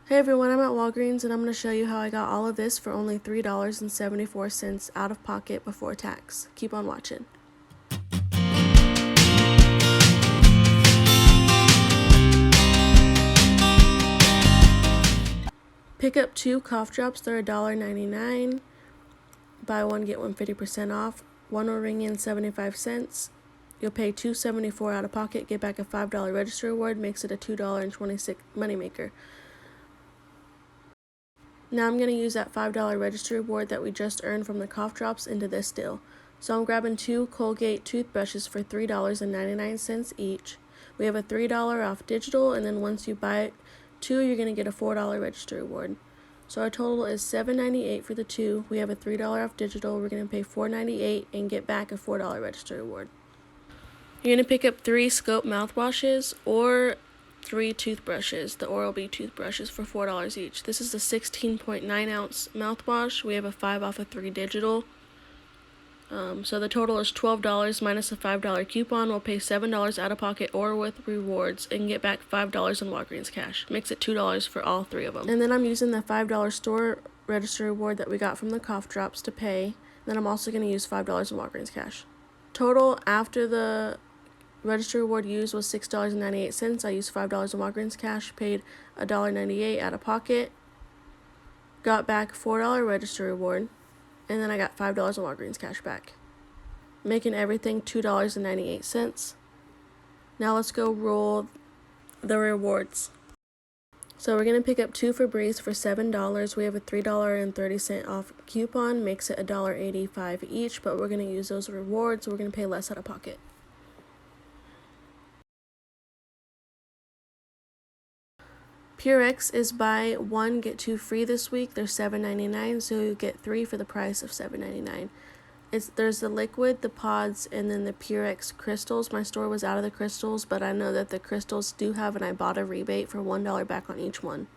Hey everyone, I'm at Walgreens and I'm going to show you how I got all of this for only $3.74 out of pocket before tax. Keep on watching. Pick up 2 cough drops, they're $1.99. Buy one, get one 50% off. One will ring in 75 cents. You'll pay $2.74 out of pocket, get back a $5 register reward, makes it a $2.26 moneymaker. Now I'm going to use that $5 register reward that we just earned from the cough drops into this deal. So I'm grabbing 2 Colgate toothbrushes for $3.99 each. We have a $3 off digital, and then once you buy 2, you're going to get a $4 register reward. So our total is $7.98 for the 2. We have a $3 off digital. We're going to pay $4.98 and get back a $4 register reward. You're going to pick up 3 Scope mouthwashes or 3 toothbrushes, the Oral-B toothbrushes, for $4 each. This is the 16.9 ounce mouthwash. We have a 5 off of 3 digital. So the total is $12 minus a $5 coupon. We'll pay $7 out of pocket or with rewards and get back $5 in Walgreens cash. Makes it $2 for all 3 of them. And then I'm using the $5 store register reward that we got from the cough drops to pay. Then I'm also going to use $5 in Walgreens cash. Total after the register reward used was $6.98. I used $5 in Walgreens cash, paid $1.98 out of pocket, got back $4 register reward, and then I got $5 in Walgreens cash back, making everything $2.98. Now let's go roll the rewards. So we're going to pick up 2 Febreze for $7. We have a $3.30 off coupon, makes it $1.85 each, but we're going to use those rewards, so we're going to pay less out of pocket. Purex is buy 1 get 2 free this week. They're $7.99, so you get 3 for the price of $7.99. There's the liquid, the pods, and then the Purex crystals. My store was out of the crystals, but I know that the crystals do have, and I bought a rebate for $1 back on each one.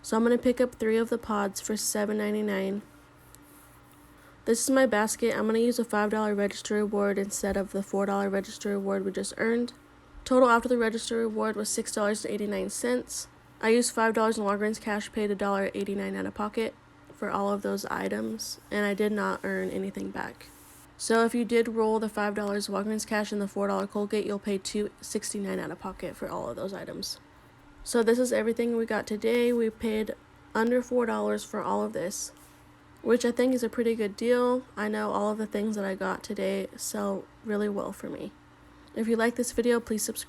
So I'm going to pick up 3 of the pods for $7.99. This is my basket. I'm going to use a $5 register reward instead of the $4 register reward we just earned. Total after the register reward was $6.89. I used $5 in Walgreens cash, paid $1.89 out of pocket for all of those items, and I did not earn anything back. So if you did roll the $5 Walgreens cash and the $4 Colgate, you'll pay $2.69 out of pocket for all of those items. So this is everything we got today. We paid under $4 for all of this, which I think is a pretty good deal. I know all of the things that I got today sell really well for me. If you like this video, please subscribe.